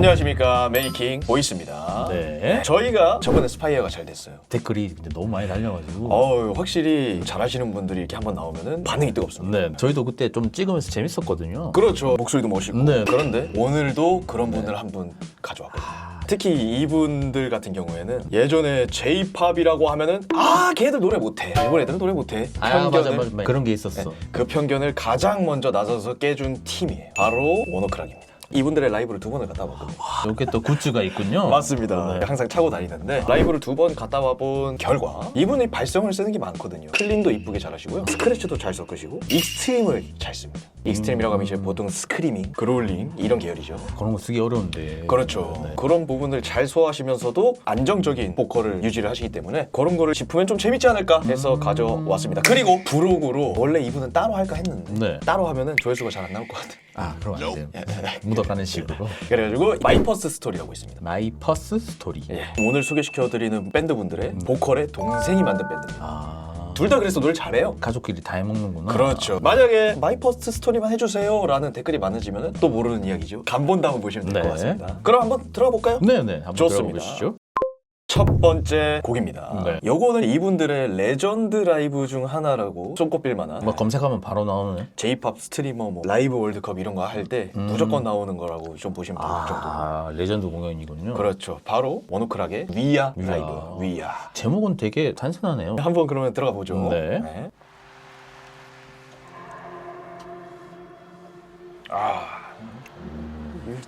안녕하십니까, 메이킹 보이스입니다. 네. 저희가 저번에 스파이어가 잘 됐어요. 댓글이 근데 너무 많이 달려가지고. 확실히 잘하시는 분들이 이렇게 한번 나오면은 반응이 뜨겁습니다. 네. 저희도 그때 좀 찍으면서 재밌었거든요. 그렇죠. 목소리도 멋있고. 네. 그런데 오늘도 그런 분을 한 분 가져왔거든요. 특히 이분들 같은 경우에는 예전에 J-팝이라고 하면은 걔들 노래 못해. 일본 애들은 노래 못해. 맞아. 그런 게 있었어. 그 편견을 가장 먼저 나서서 깨준 팀이에요. 바로 워너크락입니다. 이분들의 라이브를 2번을 갔다 왔거든요. 여기 또 굿즈가 있군요. 맞습니다. 네. 항상 차고 다니는데 라이브를 2번 갔다 와본 결과 이분이 발성을 쓰는 게 많거든요. 클린도 이쁘게 잘하시고요. 스크래치도 잘 섞으시고 익스트림을 잘 씁니다. 익스트림이라고 하면 이제 보통 스크리밍, 그롤링 이런 계열이죠. 그런 거 쓰기 어려운데. 그렇죠. 네. 그런 부분을 잘 소화하시면서도 안정적인 보컬을 유지를 하시기 때문에 그런 거를 짚으면 좀 재밌지 않을까 해서 가져왔습니다. 그리고 부록으로 원래 이분은 따로 할까 했는데 네. 따로 하면은 조회수가 잘 안 나올 것 같아요. 그럼 안 돼요. 묻어가는 식으로. 그래가지고 마이 퍼스트 스토리라고 있습니다. 마이 퍼스 스토리. 오늘 소개시켜드리는 밴드분들의 보컬의 동생이 만든 밴드입니다. 둘 다 그래서 노래 잘해요. 가족끼리 다 해먹는구나. 그렇죠. 만약에 마이 퍼스트 스토리만 해주세요 라는 댓글이 많아지면 또 모르는 이야기죠. 간본다 한번 보시면 될 것 네. 같습니다. 그럼 한번 들어가 볼까요? 네네. 한번 좋습니다. 들어보시죠. 첫 번째 곡입니다. 네. 요거는 이분들의 레전드 라이브 중 하나라고 손꼽힐 만한 뭐 검색하면 바로 나오네. J-팝 스트리머 뭐 라이브 월드컵 이런 거 할 때 무조건 나오는 거라고 좀 보시면 될 정도. 레전드 공연이군요. 그렇죠. 바로 워너크락의 위아 라이브. 위아. 제목은 되게 단순하네요. 한번 그러면 들어가 보죠. 네.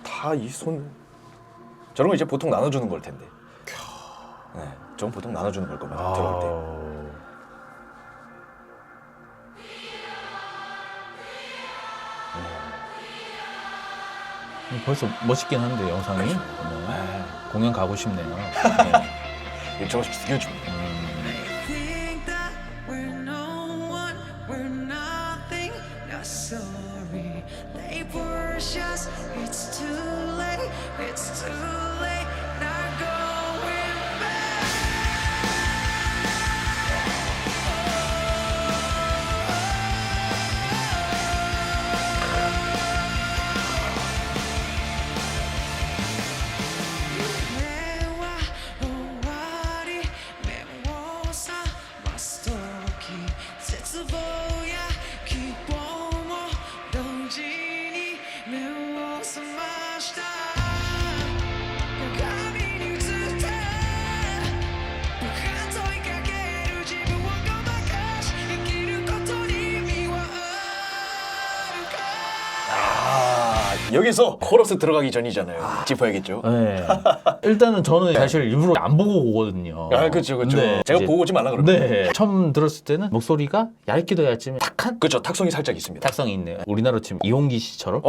다 이 손. 저런 거 이제 보통 나눠주는 걸 텐데. 네, 전 보통 나눠주는 걸 겁니다. 들어갈 때. 벌써 멋있긴 한데 영상이. 그렇죠. 네. 공연 가고 싶네요. 네. 정식 죽여줍니다. Think that we're no one, we're nothing, not sorry. They push us, it's too late, it's too late, not going back. 내와 너와리 메모사 마스터키 셋스보야 기뻐모 동진이 메모사 마시다 가미니 듯해 한터이 가게를 지루한 것만까지 이기는 것도 의미와 여기서 코러스 들어가기 전이잖아요. 짚어야겠죠. 네. 일단은 저는 사실 일부러 안 보고 오거든요. 그렇죠. 네, 제가 이제- 보고 오지 말라 그러거든요. 네. 처음 들었을 때는 목소리가 얇기도 얇지만 탁한 그렇죠. 탁성이 살짝 있습니다. 탁성이 있네요. 우리나라 치면 이용기 씨처럼.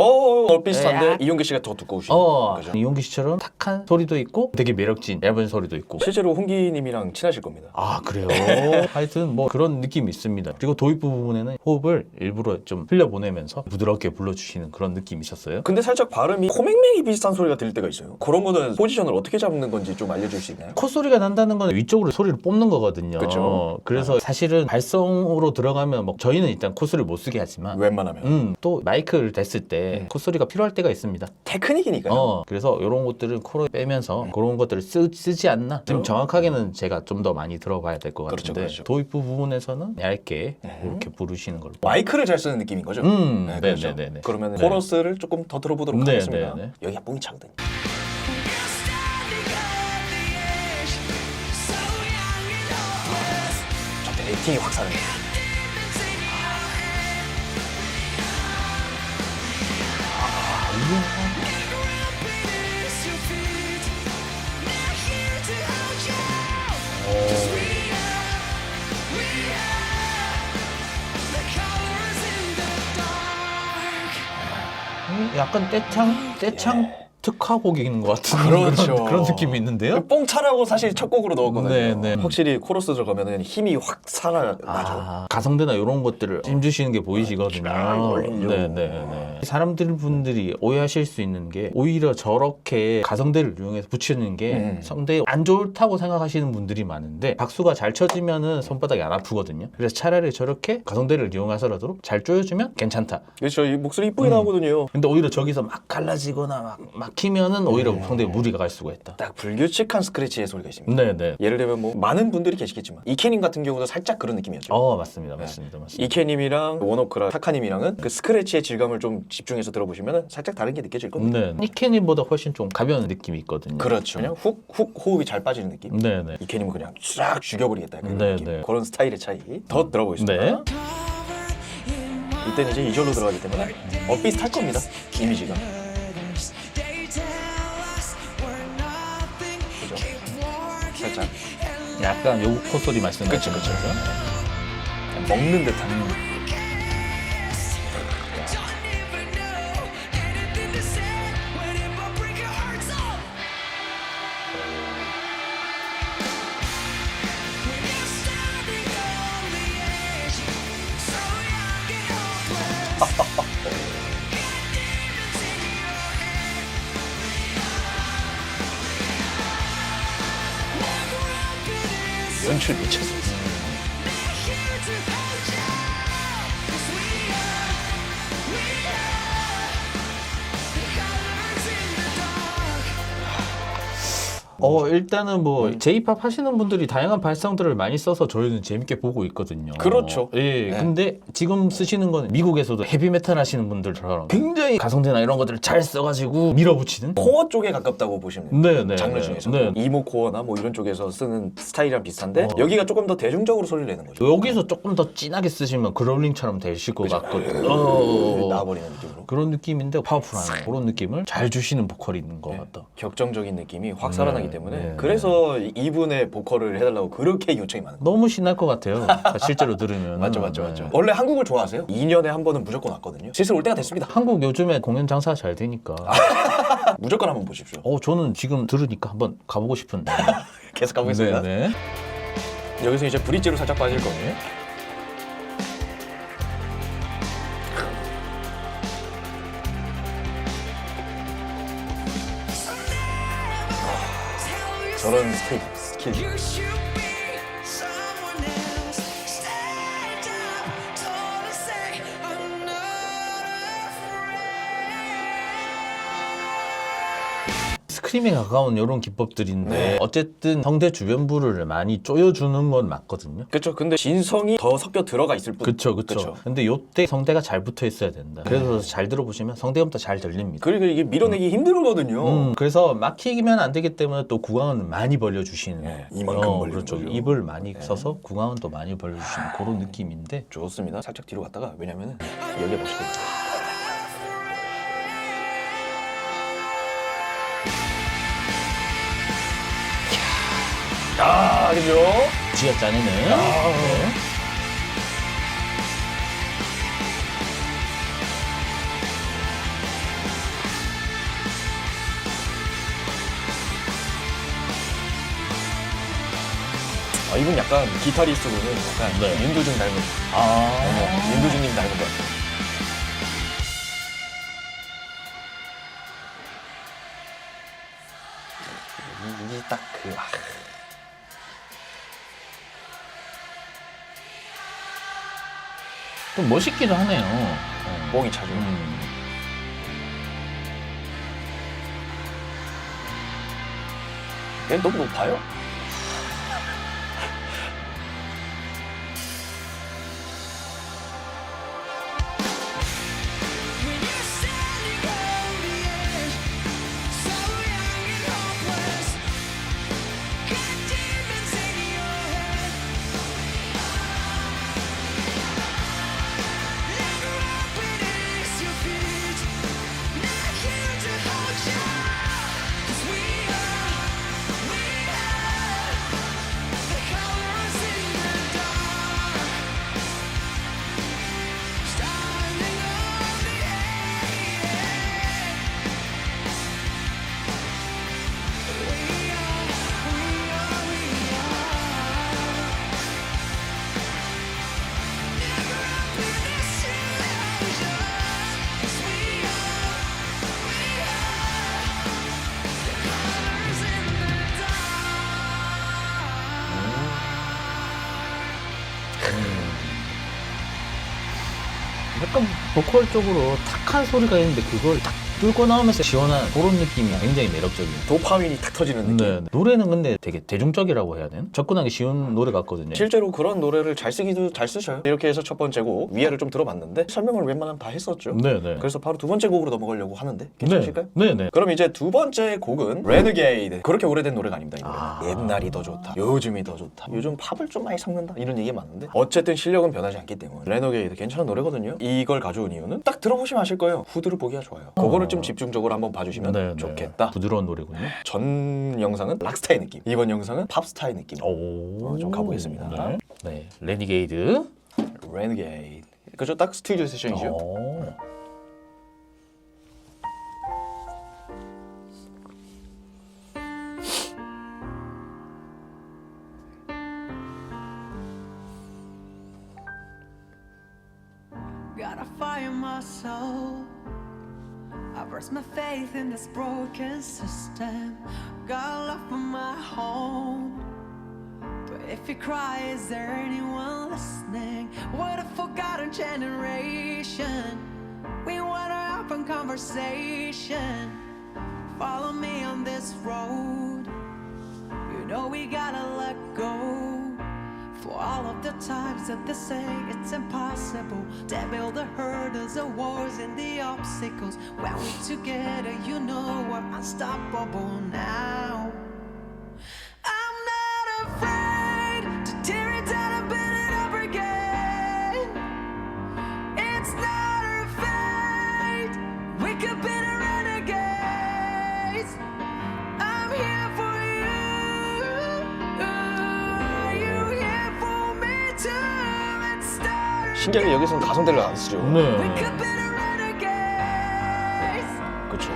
비슷한데 이용기 씨가 더 두꺼우신 거죠. 이용기 씨처럼 탁한 소리도 있고 되게 매력진 얇은 소리도 있고. 실제로 홍기님이랑 친하실 겁니다. 그래요? 하여튼 뭐 그런 느낌이 있습니다. 그리고 도입 부분에는 호흡을 일부러 좀 흘려보내면서 부드럽게 불러주시는 그런 느낌이 있었어요. 근데 살짝 발음이 코맹맹이 비슷한 소리가 들릴 때가 있어요. 그런 거는 포지션을 어떻게 잡는 건지 좀 알려줄 수 있나요? 콧소리가 난다는 건 위쪽으로 소리를 뽑는 거거든요. 그쵸. 그래서 사실은 발성으로 들어가면 뭐 저희는 일단 콧소리를 못 쓰게 하지만 웬만하면 또 마이크를 댔을 때 콧소리가 필요할 때가 있습니다. 테크닉이니까요. 그래서 이런 것들은 코로 빼면서 그런 것들을 쓰지 않나? 지금 정확하게는 제가 좀 더 많이 들어봐야 될 것 그렇죠, 같은데 그렇죠. 도입부 부분에서는 얇게 이렇게 부르시는 걸로. 마이크를 잘 쓰는 느낌인 거죠? 그렇죠. 네네네. 그러면 네. 코러스를 조금 더 들어보도록 네, 하겠습니다. 네, 네. 여기가 뽕이 차거든요. 저때 레이팅이 확 사는 거예요. 약간 떼창 특화곡인 것 같은 그렇죠. 그런 느낌이 있는데요? 뽕차라고 사실 첫 곡으로 넣었거든요. 네, 네. 확실히 코러스 들어가면 힘이 확 살아나죠. 가성대나 이런 것들을 힘주시는 게 보이시거든요. 쫙 올리려고. 네네네. 분들이 오해하실 수 있는 게 오히려 저렇게 가성대를 이용해서 붙이는 게 성대에 안 좋다고 생각하시는 분들이 많은데 박수가 잘 쳐지면은 손바닥이 안 아프거든요. 그래서 차라리 저렇게 가성대를 이용하더라도 잘 조여주면 괜찮다. 그렇죠. 이 목소리 이쁘게 나오거든요. 근데 오히려 저기서 막 갈라지거나 막 막히면은 오히려 상대에 무리가 갈 수가 있다. 딱 불규칙한 스크래치의 소리가 있습니다. 네네. 예를 들면 뭐 많은 분들이 계시겠지만 이케님 같은 경우도 살짝 그런 느낌이었죠. 맞습니다. 맞습니다. 이케님이랑 원오크랑 타카님이랑은 그 스크래치의 질감을 좀 집중해서 들어보시면 살짝 다른 게 느껴질 겁니다. 네. 이케님보다 훨씬 좀 가벼운 느낌이 있거든요. 그렇죠. 그냥 훅훅 호흡이 잘 빠지는 느낌. 네네. 이케님은 그냥 쫙 죽여버리겠다 그런 네, 느낌. 네. 그런 스타일의 차이 더 들어보겠습니다. 네. 이때는 이제 2절로 들어가기 때문에 비슷할 겁니다. 이미지가. They tell us we're nothing. 그죠? Keep working 살짝 약간 요 콧소리 말씀하시는 그쵸. 거죠? 먹는 듯한. Don't even know anything to say when it might break your heart so. When you're standing on the edge, so young and hopeless. Got demons in your head. Never open this. 연출 미쳤어. They're here to hold you. 'Cause we are the colors in the dark. 일단은 뭐 J-팝 하시는 분들이 다양한 발성들을 많이 써서 저희는 재밌게 보고 있거든요. 그렇죠. 예. 네. 근데 지금 쓰시는 건 미국에서도 헤비메탈 하시는 분들처럼 굉장히 가성대나 이런 것들을 잘 써가지고 밀어붙이는. 코어 쪽에 가깝다고 보시면 돼요. 네, 네, 장르 네. 중에서 네. 이모 코어나 뭐 이런 쪽에서 쓰는 스타일이랑 비슷한데 여기가 조금 더 대중적으로 소리를 내는 거죠. 여기서 조금 더 진하게 쓰시면 그롤링처럼 되실 것 같거든요. 나와버리는 느낌으로. 그런 느낌인데 파워풀한 그런 느낌을 잘 주시는 보컬이 있는 것 같다. 격정적인 느낌이 확 살아나기 때문에 네. 그래서 이분의 보컬을 해달라고 그렇게 요청이 많은 거예요. 너무 신날 것 같아요. 실제로 들으면. 맞죠. 원래 한국을 좋아하세요? 2년에 한 번은 무조건 왔거든요. 슬슬 올 때가 됐습니다. 한국 요즘에 공연 장사가 잘 되니까. 무조건 한번 보십시오. 저는 지금 들으니까 한번 가보고 싶은데. 계속 가보겠습니다. 네. 여기서 이제 브릿지로 살짝 빠질 거예요. 저런 스킬. You should be someone else. Stand up, tall to say I'm not afraid. 스크림에 가까운 이런 기법들인데 네. 어쨌든 성대 주변부를 많이 조여주는 건 맞거든요. 그렇죠. 근데 진성이 더 섞여 들어가 있을 뿐. 그쵸. 그쵸. 근데 요때 성대가 잘 붙어 있어야 된다. 그래서 잘 들어보시면 성대음도 잘 들립니다. 그리고 이게 밀어내기 힘들거든요. 그래서 막히면 안 되기 때문에 또 구강은 많이 벌려주시는. 네, 이만큼 벌리는 그렇죠. 거죠. 입을 많이 써서 구강은 또 많이 벌려주시는 그런 느낌인데. 좋습니다. 살짝 뒤로 갔다가 왜냐면은 여기에 멋있거든요. 그죠? 쥐어 짜내는. 네. 이분 약간 기타리스트로는 약간 네. 윤도준 닮은. 윤도준님 닮은 것 같아요. 이게 딱 그. 좀 멋있기도 하네요. 뽕이 차죠. 얘 너무 높아요? When you're standing on the edge, so young and hopeless. Got demons in your head. Never open is your feet. Not here to hold you. 'Cause we are the colors in the dark. Standing on the 약간 보컬 쪽으로 탁한 소리가 있는데 그걸 딱 뚫고 나오면서 시원한 그런 느낌이 굉장히 매력적입니다. 도파민이 탁 터지는 느낌. 네. 노래는 근데 되게 대중적이라고 해야 되나? 접근하기 쉬운 노래 같거든요. 실제로 그런 노래를 잘 쓰기도 잘 쓰셔요. 이렇게 해서 첫 번째 곡 위에를 좀 들어봤는데 설명을 웬만하면 다 했었죠. 네네. 그래서 바로 두 번째 곡으로 넘어가려고 하는데 괜찮으실까요? 네네. 그럼 이제 두 번째 곡은 레너게이드. 그렇게 오래된 노래가 아닙니다. 이 노래. 옛날이 더 좋다. 요즘이 더 좋다. 요즘 팝을 좀 많이 섞는다. 이런 얘기 많은데 어쨌든 실력은 변하지 않기 때문에 레너게이드 괜찮은 노래거든요. 이걸 가져온 이유는 딱 들어보시면 아실 거예요. 후드를 보기가 좋아요. 그거를 좀 집중적으로 한번 봐주시면 네네. 좋겠다. 부드러운 노래군요. 전 영상은 락스타의 느낌, 이번 영상은 팝스타의 느낌. 좀 가보겠습니다. 네. 네. 레니게이드. 레너게이드. 그죠? 딱 스튜디오 세션이죠. 오. Got a fire in my soul. I've lost my faith in this broken system. Got love for my home. But if you cry, is there anyone listening? What a forgotten generation. We want an open conversation. Follow me on this road. You know we gotta let go. For all of the times that they say it's impossible, they build the hurdles, the wars and the obstacles. When we're together, you know we're unstoppable now. I'm not afraid to tear it down and build it up again. It's not our fate. We could be the renegades. I'm here for you. Are you here for me too? Let's start. 신기하게 여기서는 가성대를 안 쓰죠. We 네. could be the renegades. 그렇죠.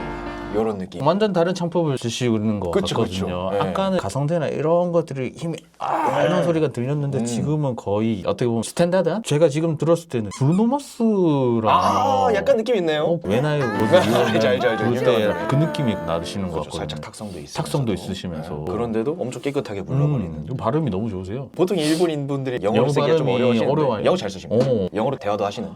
이런 느낌. 완전 다른 창법을 쓰시는 것 그쵸, 같거든요. 그쵸. 네. 아까는 가성대나 이런 것들이 힘이 이런 소리가 들렸는데 지금은 거의 어떻게 보면 스탠다드한? 제가 지금 들었을 때는 브루노마스랑 약간 느낌 있네요. 왜나요? 알죠, 알죠. 유명한 그 느낌이 나시는 것 그렇죠. 같거든요. 살짝 탁성도 있으면서. 탁성도 있으시면서. 그런데도 엄청 깨끗하게 불러버리는. 발음이 너무 좋으세요. 보통 일본인 분들이 영어를 영어 쓰기가 좀 발음이 어려우시는데 어려워요. 영어 잘 쓰십니다. 오. 영어로 대화도 하시는.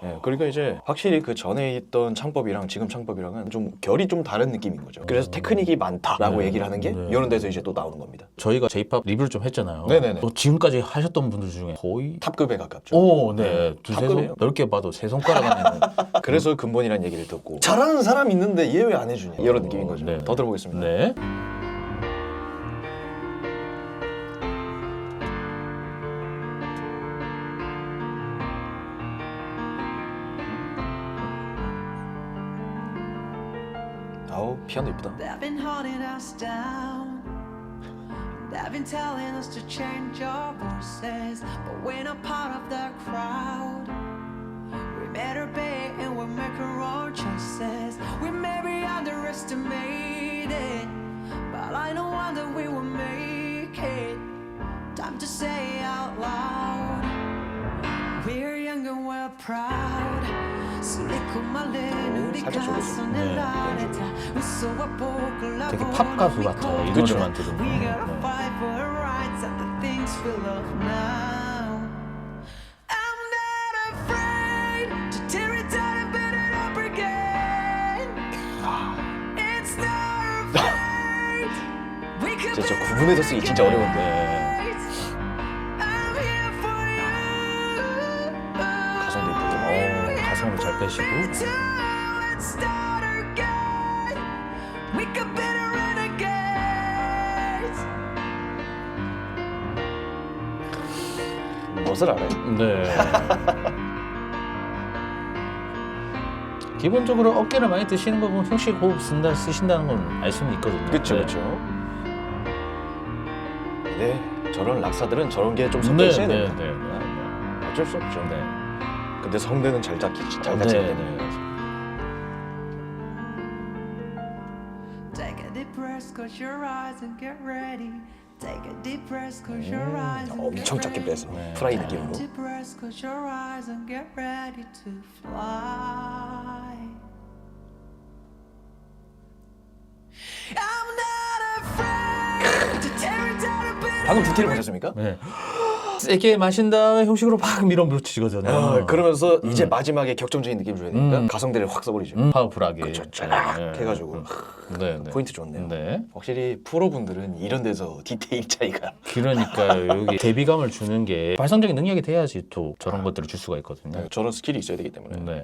네, 그러니까 이제 확실히 그 전에 있던 창법이랑 지금 창법이랑은 좀 결이 좀 다른 느낌인 거죠. 그래서 테크닉이 많다라고 얘기를 하는 게 이런 데서 이제 또 나오는 겁니다. 저희가 J-pop 리뷰를 좀 했잖아요. 네네네. 지금까지 하셨던 분들 중에 거의 탑급에 가깝죠. 오, 네. 두세 탑급이에요. 손 넓게 봐도 세 손가락 안에는 그래서 근본이라는 얘기를 듣고 잘하는 사람 있는데 얘 왜 안 해주냐 이런 느낌인 거죠. 네. 더 들어보겠습니다. 네. 아우 피아노 이쁘다. They've been holding us down. They've been telling us to change our voices, but we're not part of the crowd. We made our bed and we make our own choices. We may be underestimated, but I know one that we will make it. Time to say out loud. We're young and we're proud. 살짝 좋으시네. 되게 팝 가수 같아요. 이 그쵸. 노래만 들으면. We gotta 네. fight for our rights and the things we love now. I'm not afraid to tear it down and build it up again. It's not our fate. We could 진짜 be 구분해서 쓰기 진짜 어려운데. renegades. I'm here for you. 가성도 이쁘죠. 가성을 잘 빼시고. Let's start again. We could be the renegades. 멋을 알아요. 네. 기본적으로 어깨를 많이 드시는 거 보면 혹시 호흡 쓰신다는 건 알 수는 있거든요. 그렇죠, 네. 그렇죠. 네, 저런 락사들은 저런 게 좀 섞여 네, 있어야 네, 됩니다. 네, 네. 어쩔 수 없죠. 네. 근데 성대는 잘 닫히기 네, 때문에. 네. Take a deep breath, close your eyes and get ready. Take a deep breath, close your eyes and get 엄청 작게 ready. 빼서 프라이 느낌으로. Deep breath, close your eyes and get ready to fly. I'm not afraid to tear it down a bit. 방금 디테일 보셨습니까? 네. 세게 마신 다음에 형식으로 팍 밀어붙이거든요. 그러면서 이제 마지막에 격정적인 느낌 줘야 되니까 가성대를 확 써버리죠. 파워풀하게. 그렇죠. 쫙 네. 해가지고 네, 네. 포인트 좋네요. 네. 확실히 프로분들은 이런 데서 디테일 차이가 그러니까요. 여기 대비감을 주는 게 발상적인 능력이 돼야지 또 저런 것들을 줄 수가 있거든요. 저런 스킬이 있어야 되기 때문에 네.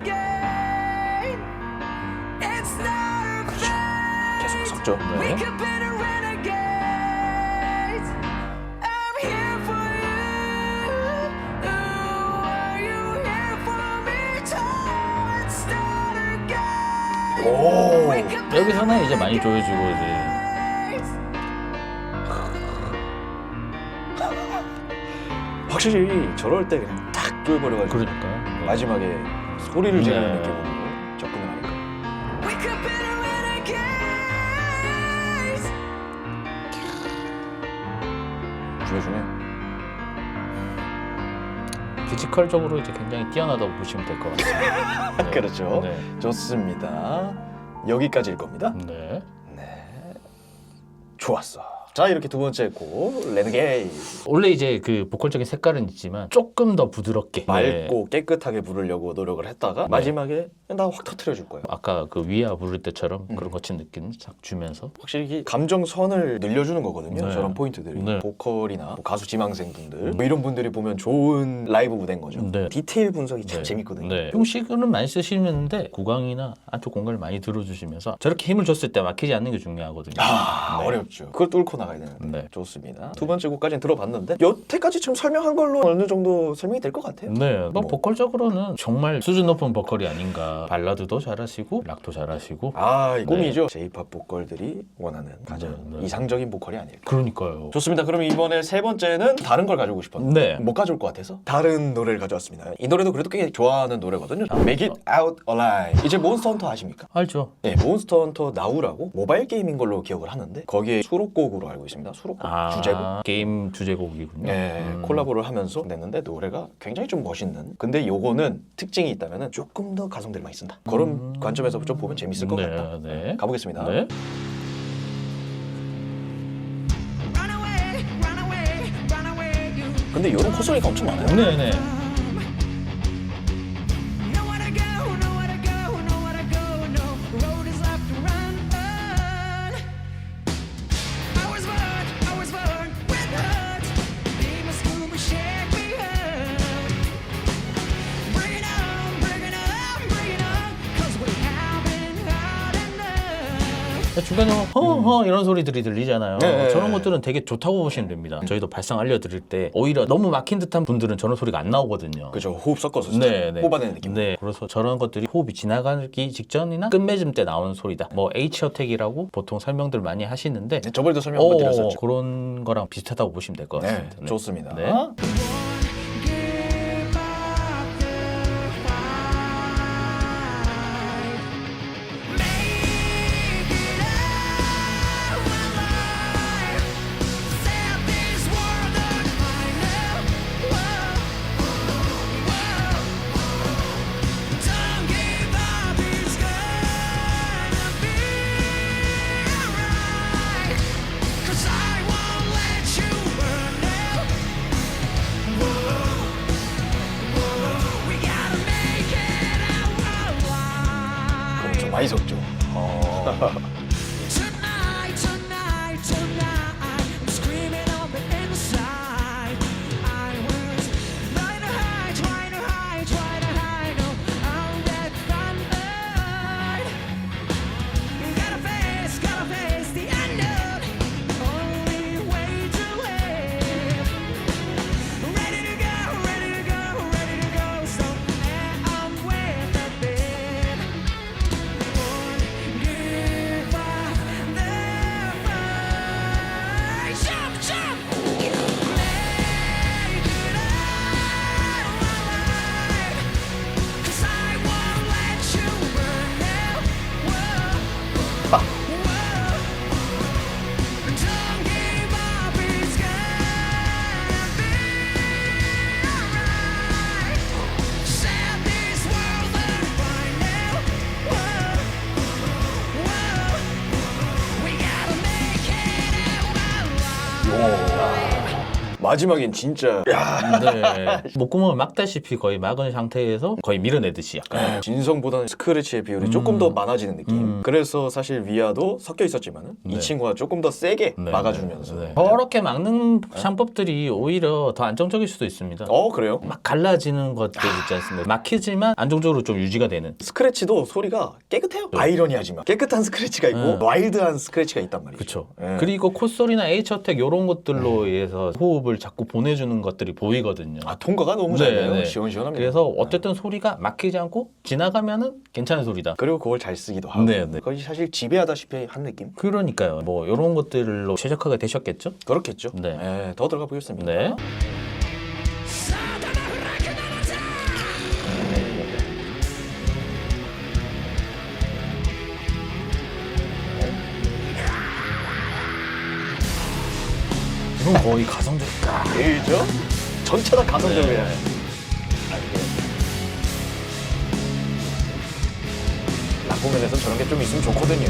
It's not a fight. 계속 섞죠. We 네. could be the renegades. I'm here for you. Are you here for me? Let's start again. 오. We could be 여기서는 이제 많이 조여주고 이제 renegades. 확실히 저럴 때 그냥 탁 쪼여버려가지고 그러니까 마지막에 소리를 지르는 네. 느낌으로 접근을 하니까 We could be the renegades. 죽여주네. 피지컬적으로 이제 굉장히 뛰어나다고 보시면 될 것 같아요. 네. 그렇죠. 네. 좋습니다. 여기까지일 겁니다. 네. 좋았어. 자, 이렇게 두 번째 곡 레네게이. 원래 이제 그 보컬적인 색깔은 있지만 조금 더 부드럽게 맑고 깨끗하게 부르려고 노력을 했다가 마지막에 나 확 터트려 줄 거예요. 아까 그 위아 부를 때처럼 그런 거친 느낌 싹 주면서 확실히 감정선을 늘려주는 거거든요. 네. 저런 포인트들이. 네. 보컬이나 뭐 가수 지망생분들 뭐 이런 분들이 보면 좋은 라이브 무대인 거죠. 네. 디테일 분석이 참 네. 재밌거든요. 네. 형식은 많이 쓰시는데 구강이나 안쪽 공간을 많이 들어주시면서 저렇게 힘을 줬을 때 막히지 않는 게 중요하거든요. 아, 네. 어렵죠. 그걸 뚫고 나가야 되는데. 네. 좋습니다. 두 번째 곡까지는 들어봤는데 여태까지 지금 설명한 걸로 어느 정도 설명이 될 것 같아요. 네, 뭐 뭐. 보컬적으로는 정말 수준 높은 보컬이 아닌가. 발라드도 잘하시고 락도 잘하시고. 아, 이 꿈이죠. J-pop 보컬들이 원하는 가장 네. 이상적인 보컬이 아닐까. 그러니까요. 좋습니다. 그럼 이번에 세 번째는 다른 걸 가져오고 싶었는데 네. 못 가져올 것 같아서 다른 노래를 가져왔습니다. 이 노래도 그래도 꽤 좋아하는 노래거든요. Make It Out Alive. 이제 몬스터 헌터 아십니까? 알죠? 네, 몬스터 헌터 나우라고 모바일 게임인 걸로 기억을 하는데 거기에 수록곡으로 알고 있습니다. 수록곡, 주제곡. 게임 주제곡이군요. 네, 콜라보를 하면서 냈는데 노래가 굉장히 좀 멋있는. 근데 요거는 특징이 있다면 조금 더 가성비를 많이 쓴다. 그런 관점에서 좀 보면 재밌을 것 네, 같다. 네. 가보겠습니다. 네. Run away, run away, run away. You 근데 이런 코스가 엄청 많아요. 네, 네. nowhere to go, nowhere to go, nowhere to go. No road is left to run. I was born with hurt. Be my scuba, shake me up. Bring it on, bring it on, bring it on. 'Cause we haven't had enough. 중간에 허허 이런 소리들이 들리잖아요. 네. 저런 것들은 되게 좋다고 보시면 됩니다. 저희도 발성 알려드릴 때 오히려 너무 막힌 듯한 분들은 저런 소리가 안 나오거든요. 그죠. 호흡 섞어서 네, 네. 뽑아내는 느낌. 네, 그래서 저런 것들이 호흡이 지나가기 직전이나 끝맺음 때 나오는 소리다. 뭐 H 어택이라고 보통 설명들 많이 하시는데 네, 저번에도 설명 한번 드렸었죠. 그런 거랑 비슷하다고 보시면 될 것 네, 같습니다. 네. 좋습니다. 네. Give up the fight. Make it out alive. Set this world on fire. Whoa, whoa. Don't give up. It's gonna be alright. 'Cause I won't let you burn out. 마지막엔 진짜 야, 네. 목구멍을 막다시피 거의 막은 상태에서 거의 밀어내듯이 약간. 진성보다는 스크래치의 비율이 조금 더 많아지는 느낌. 그래서 사실 위아도 섞여 있었지만은 이 친구가 조금 더 세게 네, 막아주면서. 네. 저렇게 막는 샴법들이 오히려 더 안정적일 수도 있습니다. 그래요? 막 갈라지는 것들 있지 않습니까? 막히지만 안정적으로 좀 유지가 되는. 스크래치도 소리가 깨끗해요. 아이러니하지만 깨끗한 스크래치가 있고 와일드한 스크래치가 있단 말이죠. 그렇죠. 예. 그리고 콧소리나 H어택 이런 것들로 인해서 호흡을 자꾸 보내주는 것들이 보이거든요. 통과가 너무 잘 돼요. 시원시원합니다. 그래서 어쨌든 소리가 막히지 않고 지나가면은 괜찮은 소리다. 그리고 그걸 잘 쓰기도 하고. 네, 네. 거의 사실 지배하다시피 한 느낌? 그러니까요. 뭐 이런 것들로 최적화가 되셨겠죠? 그렇겠죠. 네. 예, 더 들어가 보겠습니다. 네. 이건 거의 가성적이다. 그죠? 전체 다 가성적이야. 락공연에서 저런 게 좀 있으면 좋거든요.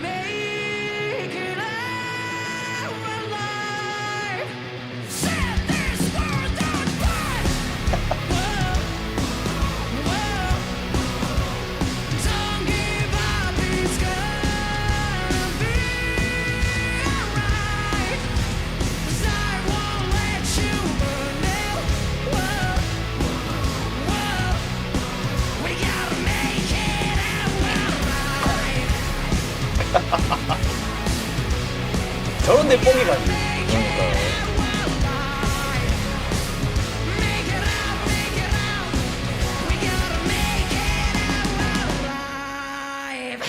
Make it out my life. Set this world on fire. Whoa. Don't give up, it's gonna be alright. 'Cause I won't let you burn out. Whoa. We gotta make it out alright. 저런데 뽕이 가지. Make it out, make it out. We gotta make it out alive.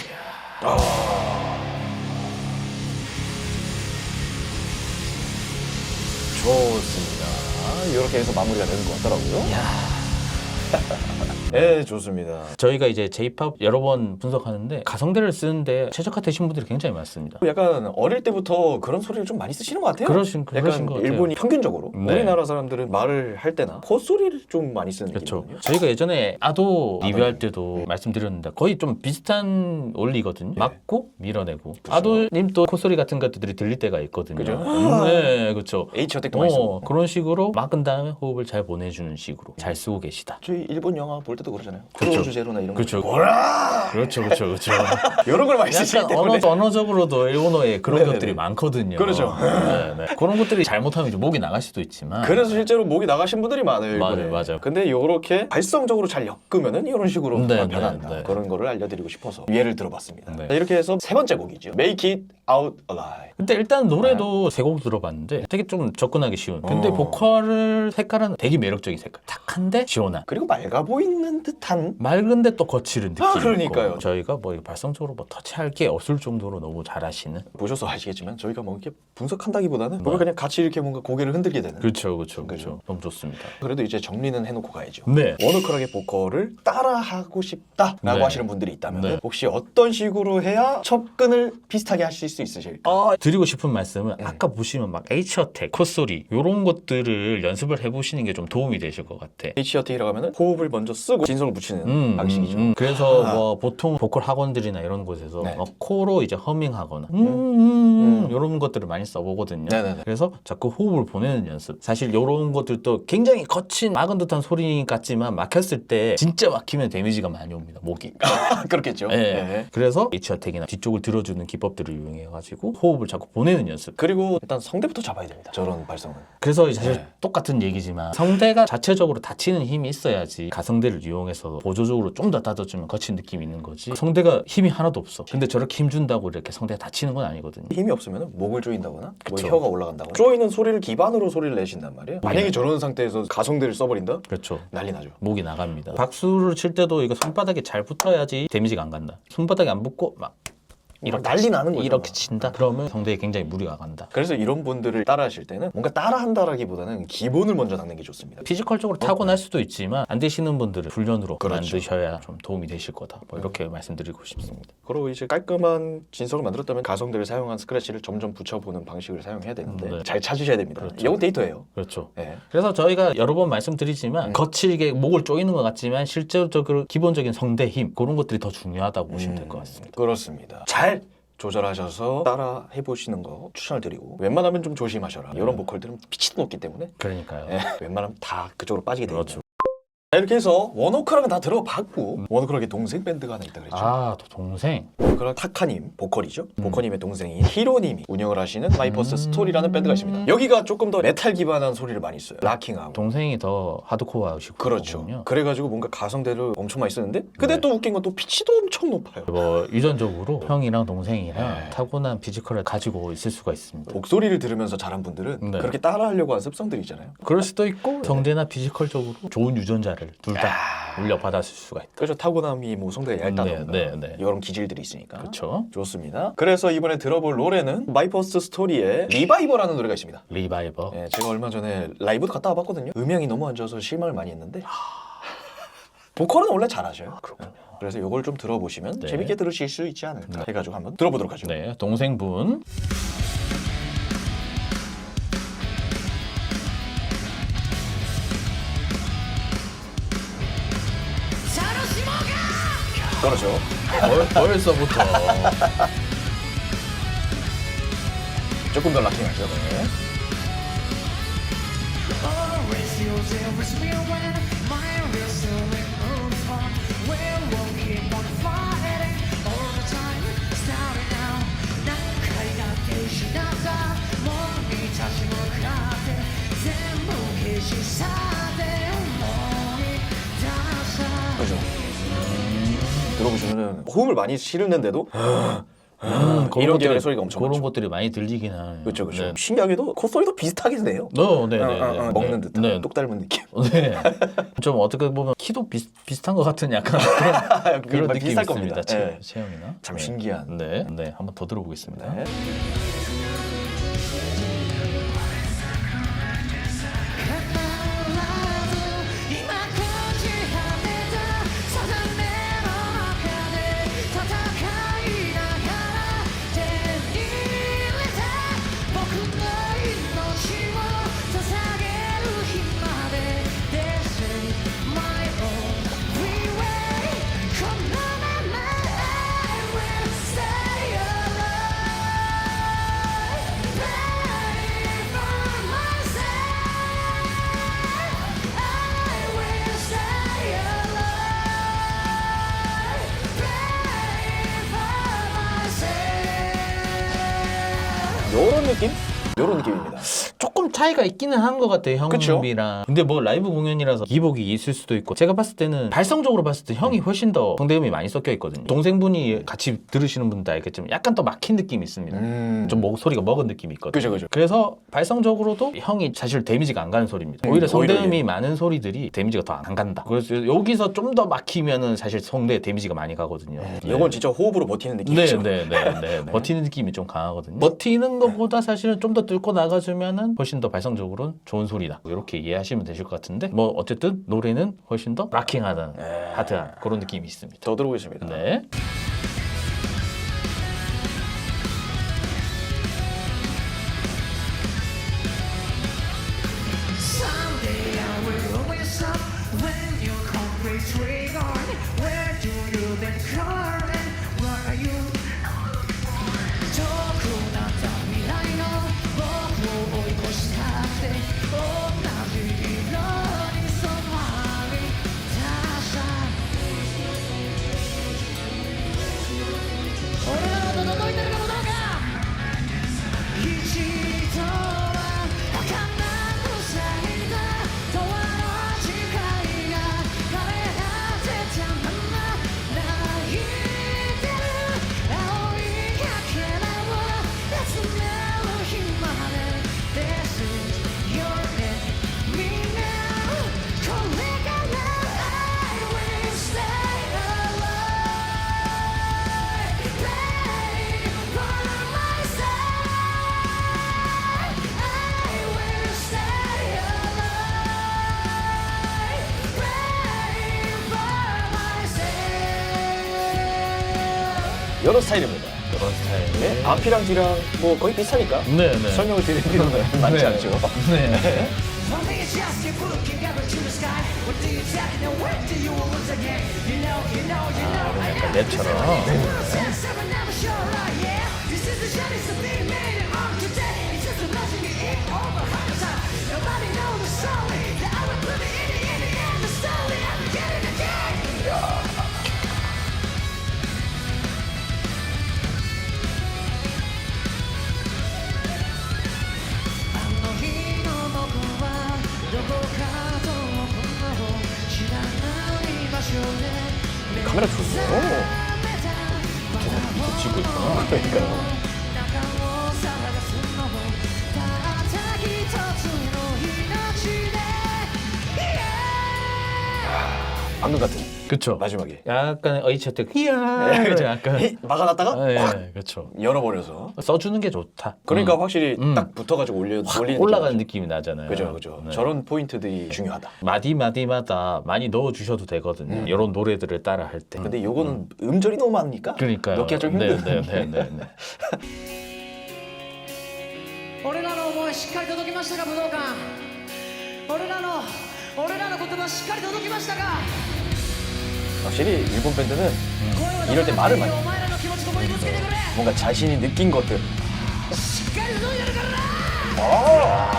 좋습니다. 이렇게 해서 마무리가 되는 것 같더라고요. 네, 좋습니다. 저희가 이제 J-pop 여러 번 분석하는데 가성대를 쓰는데 최적화되신 분들이 굉장히 많습니다. 약간 어릴 때부터 그런 소리를 좀 많이 쓰시는 것 같아요. 그러신 약간 것 같아요. 일본이 평균적으로 네. 우리나라 사람들은 말을 할 때나 콧소리를 좀 많이 쓰는 그렇죠. 느낌이거든요. 저희가 예전에 아도 리뷰할 때도 말씀드렸는데 거의 좀 비슷한 원리거든요. 막고 밀어내고. 아도님도 콧소리 같은 것들이 들릴 때가 있거든요. 그죠? 네, 그렇죠. H어택도 많이 쓰고. 그런 식으로 막은 다음에 호흡을 잘 보내주는 식으로 잘 쓰고 계시다. 저희 일본 영화 볼 때도 그러잖아요. 그렇죠. 크로우즈 제로나 이런 그렇죠. 거. 보라! 그렇죠. 이런 걸 많이 쓰시기 약간 때문에. 언어적으로도 일본어에 그런 네네네. 것들이 많거든요. 그렇죠. 네, 네. 그런 것들이 잘못하면 이제 목이 나갈 수도 있지만. 그래서 실제로 목이 나가신 분들이 많아요. 맞아요, 일본에. 맞아요. 근데 이렇게 발성적으로 잘 엮으면은 이런 식으로 네, 변한다. 네, 네. 그런 거를 알려드리고 싶어서 예를 들어봤습니다. 네. 자, 이렇게 해서 세 번째 곡이죠. Make It Out Alive. 근데 일단 노래도 세 곡 들어봤는데 되게 좀 접근하기 쉬운. 근데 보컬 색깔은 되게 매력적인 색깔. 탁한데 시원한. 그리고 맑아 보이는 듯한. 맑은데 또 거칠은 느낌. 그러니까요. 있고. 저희가 뭐 발성적으로 뭐 터치할 게 없을 정도로 너무 잘하시는. 보셔서 아시겠지만 저희가 뭐 이렇게 분석한다기보다는 뭔가 그냥 같이 이렇게 뭔가 고개를 흔들게 되는. 그렇죠. 너무 좋습니다. 그래도 이제 정리는 해놓고 가야죠. 네. 워너크락의 보컬을 따라하고 싶다라고 네. 하시는 분들이 있다면 네. 혹시 어떤 식으로 해야 접근을 비슷하게 하실 수 있으실까? 드리고 싶은 말씀은 아까 보시면 막 H어택, 콧소리 이런 것들을 연습을 해보시는 게 좀 도움이 되실 것 같아. H어택이라고 하면 호흡을 먼저 쓰고 진성을 붙이는 방식이죠. 그래서 뭐 보통 보컬 학원들이나 이런 곳에서 네. 코로 이제 허밍하거나 이런 것들을 많이 써보거든요. 네네네. 그래서 자꾸 호흡을 보내는 연습. 사실 이런 것들도 굉장히 거친 막은 듯한 소리 같지만 막혔을 때 진짜 막히면 데미지가 많이 옵니다. 목이. 그렇겠죠. 네. 네. 그래서 H어택이나 뒤쪽을 들어주는 기법들을 이용해가지고 호흡을 자꾸 보내는 연습. 그리고 일단 성대부터 잡아야 됩니다. 저런 발성은. 그래서 사실 네. 똑같은 얘기지만 성대가 자체적으로 닫히는 힘이 있어야지 가성대를 이용해서 보조적으로 좀 더 닫아주면 거친 느낌이 있는 거지. 성대가 힘이 하나도 없어. 근데 저렇게 힘 준다고 이렇게 성대가 닫히는 건 아니거든요. 힘이 없으면 목을 조인다거나 그쵸. 뭐 혀가 올라간다거나 조이는 소리를 기반으로 소리를 내신단 말이에요. 만약에 저런 상태에서 가성대를 써버린다? 그렇죠. 난리 나죠. 목이 나갑니다. 박수를 칠 때도 이거 손바닥에 잘 붙어야지 데미지가 안 간다. 손바닥에 안 붙고 막 이렇게 난리 나는 거죠. 이렇게 친다. 그러면 성대에 굉장히 무리가 간다. 그래서 이런 분들을 따라하실 때는 뭔가 따라한다라기보다는 기본을 먼저 닦는 게 좋습니다. 피지컬적으로 타고날 수도 있지만 안 되시는 분들은 훈련으로 그렇죠. 만드셔야 좀 도움이 되실 거다. 뭐 이렇게 말씀드리고 싶습니다. 그리고 이제 깔끔한 진성을 만들었다면 가성대를 사용한 스크래치를 점점 붙여보는 방식을 사용해야 되는데 네. 잘 찾으셔야 됩니다. 그렇죠. 이건 데이터예요. 그렇죠. 네. 그래서 저희가 여러 번 말씀드리지만 거칠게 목을 조이는 것 같지만 실질적으로 기본적인 성대 힘 그런 것들이 더 중요하다고 보시면 될 것 같습니다. 그렇습니다. 잘 조절하셔서 따라 해보시는 거 추천을 드리고 웬만하면 좀 조심하셔라. 이런 보컬들은 피치도 높기 때문에 그러니까요. 웬만하면 다 그쪽으로 빠지게 되죠. 그렇죠. 자, 이렇게 해서 워너크락은 다 들어봤고 워너크락의 동생 밴드가 하나 있다 그랬죠. 아, 또 동생. 워너크락 타카님 보컬이죠. 보컬님의 동생인 히로님이 운영을 하시는 마이 퍼스트 스토리라는 밴드가 있습니다. 여기가 조금 더 메탈 기반한 소리를 많이 써요. 락킹하고. 동생이 더 하드코어하시고 그렇죠. 거군요. 그래가지고 뭔가 가성대를 엄청 많이 쓰는데 근데 또 웃긴 건 또 피치도 엄청 높아요. 뭐 유전적으로 형이랑 동생이랑 네. 타고난 피지컬을 가지고 있을 수가 있습니다. 목소리를 들으면서 자란 분들은 네. 그렇게 따라하려고 하는 습성들이 있잖아요. 그럴 수도 있고 성대나 피지컬적으로 좋은 유전자를 둘 다 물려받았을 수가 있다. 그래서 타고남이 뭐 성대가 얇다던가 네. 이런 기질들이 있으니까 그렇죠. 좋습니다. 그래서 이번에 들어볼 노래는 마이 퍼스트 스토리의 리바이버라는 노래가 있습니다. 리바이버. 네, 제가 얼마 전에 라이브도 갔다 와봤거든요. 음향이 너무 안 좋아서 실망을 많이 했는데 보컬은 원래 잘하셔요. 그렇군요. 그래서 이걸 좀 들어보시면 네. 재밌게 들으실 수 있지 않을까 해가지고 한번 들어보도록 하죠. 네, 동생분. 그렇죠. 벌써부터. 조금 더 락킹하죠. 네. Always yours, always real when my real story moves on. We'll keep on fighting all the time. Starting now. 난 가이가 대신하다. 몸이 다시 못가대. 제목이 시사돼. 몸이 다사. 그렇죠. 들어보시면은 호흡을 많이 실는데도 이런 계열의 소리가 엄청 그런 많죠. 것들이 많이 들리긴 하네요. 그렇죠. 네. 신기하게도 콧소리도 비슷하게 내요. 네. 먹는 듯한 네. 똑 닮은 느낌. 네. 좀 어떻게 보면 키도 비슷한 것 같은 약간 그런 느낌이 비슷할 있습니다. 겁니다. 네. 체형이나. 참 네. 신기한. 네, 한번 더 들어보겠습니다. 네. 요런 느낌? 요런 느낌입니다. 조금 차이가 있기는 한 것 같아요, 그쵸? 형이랑. 근데 뭐 라이브 공연이라서 기복이 있을 수도 있고, 제가 봤을 때는 발성적으로 봤을 때 형이 훨씬 더 성대음이 많이 섞여 있거든요. 동생분이 같이 들으시는 분들 알겠지만 약간 더 막힌 느낌이 있습니다. 좀 목소리가 먹은 느낌이 있거든요. 그죠. 그래서 발성적으로도 형이 사실 데미지가 안 가는 소리입니다. 오히려 성대음이 많은 소리들이 데미지가 더 안 간다. 그래서 여기서 좀 더 막히면은 사실 성대에 데미지가 많이 가거든요. 이건 진짜 호흡으로 버티는 느낌이죠. 네. 버티는 느낌이 좀 강하거든요. 버티는 것보다 사실은 좀 더 뚫고 나가주면은 훨씬 더 발성적으로는 좋은 소리다. 이렇게 이해하시면 되실 것 같은데, 뭐 어쨌든 노래는 훨씬 더 락킹하다, 하드한 그런 느낌이 있습니다. 더 들어보겠습니다. 네. Someday I will always up when your concrete trigger. Where do you then come and where are you? 조그만 미라이너 먹고 보이고 싶은데 오나지 이러니 소망이 다사. 오늘도 너희들과 보다가 이지도와 약한 이런 스타일입니다. 그런 스타일. 네? 앞이랑 뒤랑 뭐 거의 비슷하니까 네. 설명을 드릴 필요는 많지 않죠. 네. Something is just keep looking up into the sky. What do you tell me? Where do you want once again? You know. 약간 랩처럼. Never sure, yeah. decision is to be made on today. It's just imagine it over hindsight. Nobody knows the story that I would put it in the end. The story I'm getting again. 카메라 좋네요. 찍고 있구나. 그러니까요. 방금 같은 그쵸. 마지막에 약간 어이치한테 이야 약간 막아놨다가 확 예, 그렇죠. 열어버려서. 써주는 게 좋다. 그러니까 확실히 딱 붙어가지고 올리는 올라가는 느낌이 나잖아요. 그죠, 그죠. 네. 저런 포인트들이 중요하다. 마디마디마다 많이 넣어주셔도 되거든요. 이런 노래들을 따라 할 때. 근데 요거는 음절이 너무 많으니까 그러니까요. 넣기가 좀 힘든. 네. 俺らの思いしっかり届きましたか武道館俺らの言葉しっかり届きましたか 확실히 일본 밴드는 声を 이럴 때 말을 많이 お前らの気持ちここにぶつけてくれ 뭔가 자신이 느낀 것들. しっかり届いてるからな 아!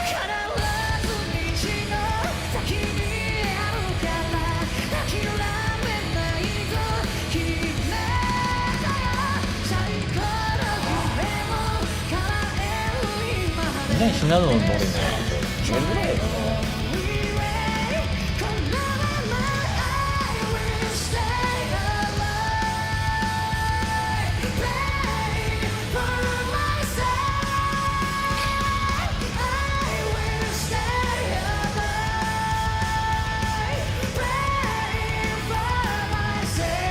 必ず道の先にあるから諦めないぞ決めたよ最高の夢を叶える今まで 굉장히 신나는 노래네요. 중요한 노래예요.このまま I will stay alive Pray for myself I will stay alive Pray for myself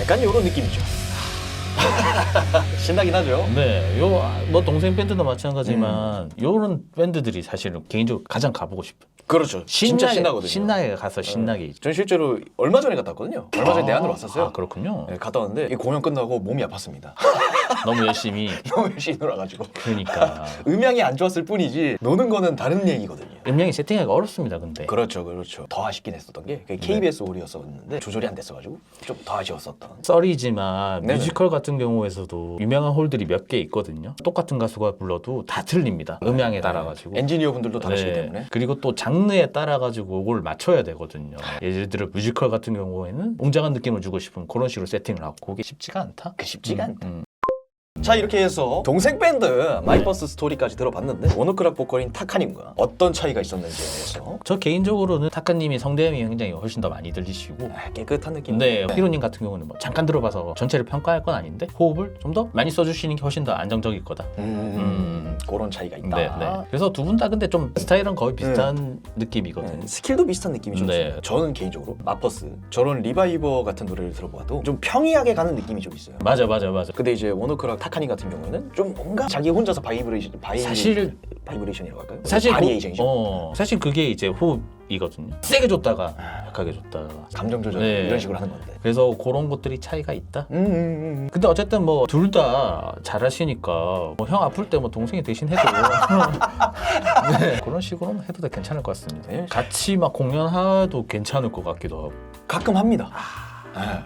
약간 이런 느낌이죠. 신나긴 하죠. 네, 뭐 동생 밴드도 마찬가지지만 요런 밴드들이 사실은 개인적으로 가장 가보고 싶어요. 그렇죠. 진짜 신나거든요. 신나게 가서 신나게. 있죠. 전 실제로 얼마 전에 갔다 왔거든요. 얼마 전에 내한으로 왔었어요. 아, 그렇군요. 네, 갔다 왔는데 이 공연 끝나고 몸이 아팠습니다. 너무 열심히. 너무 열심히 놀아가지고. 그러니까 음향이 안 좋았을 뿐이지 노는 거는 다른 얘기거든요. 음량이 세팅하기가 어렵습니다. 근데 그렇죠. 더 아쉽긴 했었던 게 KBS 홀이었었는데 조절이 안 됐어가지고 좀 더 아쉬웠었던. 썰이지만 네네. 뮤지컬 같은 경우에서도 유명한 홀들이 몇 개 있거든요. 똑같은 가수가 불러도 다 틀립니다. 음향에 따라가지고. 엔지니어분들도 다르시기 네. 때문에. 그리고 또 장르에 따라가지고 그걸 맞춰야 되거든요. 예를 들어 뮤지컬 같은 경우에는 웅장한 느낌을 주고 싶은 그런 식으로 세팅을 하고 그게 쉽지가 않다. 쉽지가 않다. 자, 이렇게 해서 동생 밴드 마이버스 스토리까지 들어봤는데 원오크락 보컬인 타카님과 어떤 차이가 있었는지에 대해서 저 개인적으로는 타카님이 성대음이 굉장히 훨씬 더 많이 들리시고 깨끗한 느낌. 네, 히로님 같은 경우는 뭐 잠깐 들어봐서 전체를 평가할 건 아닌데 호흡을 좀 더 많이 써주시는 게 훨씬 더 안정적일 거다. 그런 차이가 있다. 네. 그래서 두 분 다 근데 좀 스타일은 거의 비슷한 느낌이거든요. 스킬도 비슷한 느낌이 좀 네. 있어요. 저는 개인적으로 마퍼스 저런 리바이버 같은 노래를 들어봐도 좀 평이하게 가는 느낌이 좀 있어요. 맞아. 근데 이제 원오크락 타카니 같은 경우에는 좀 뭔가 자기 혼자서 바이브레이션이라고 할까요? 바리에이션이죠. 사실 그게 이제 호흡이거든요. 세게 줬다가 약하게 줬다가 감정 조절 네. 이런 식으로 하는 건데. 그래서 그런 것들이 차이가 있다. 근데 어쨌든 뭐 둘 다 잘하시니까 뭐 형 아플 때 뭐 동생이 대신 해도 네, 그런 식으로는 해도 괜찮을 것 같습니다. 네. 같이 막 공연해도 괜찮을 것 같기도 하고. 가끔 합니다.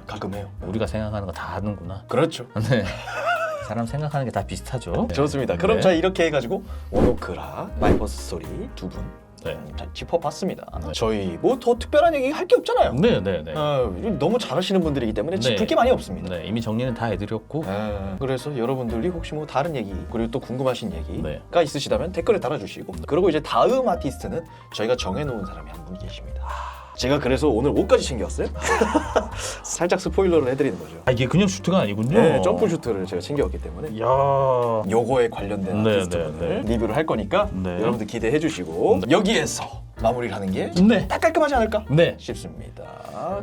가끔 해요. 우리가 생각하는 거 다 하는구나. 그렇죠. 네. 사람 생각하는 게 다 비슷하죠. 좋습니다. 그럼 네. 자 이렇게 해가지고 원오크락 마이버스 스토리 두 분 네. 짚어봤습니다. 저희 뭐 더 특별한 얘기 할 게 없잖아요. 네. 너무 잘하시는 분들이기 때문에 네. 짚을 게 많이 없습니다. 네, 이미 정리는 다 해드렸고. 그래서 여러분들이 혹시 뭐 다른 얘기 그리고 또 궁금하신 얘기가 네. 있으시다면 댓글에 달아주시고 그리고 이제 다음 아티스트는 저희가 정해놓은 사람이 한 분 계십니다. 제가 그래서 오늘 옷까지 챙겨왔어요. 살짝 스포일러를 해드리는 거죠. 아, 이게 그냥 슈트가 아니군요. 네, 점프 슈트를 제가 챙겨왔기 때문에 야. 요거에 관련된 네, 아티스트분을 네. 리뷰를 할 거니까 네. 여러분들 기대해 주시고 여기에서 마무리를 하는 게 네. 딱 깔끔하지 않을까 네. 싶습니다.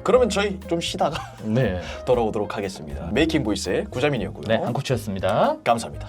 그러면 저희 좀 쉬다가 네. 돌아오도록 하겠습니다. 메이킹 보이스의 구자민이었고요. 네, 한코치였습니다. 감사합니다.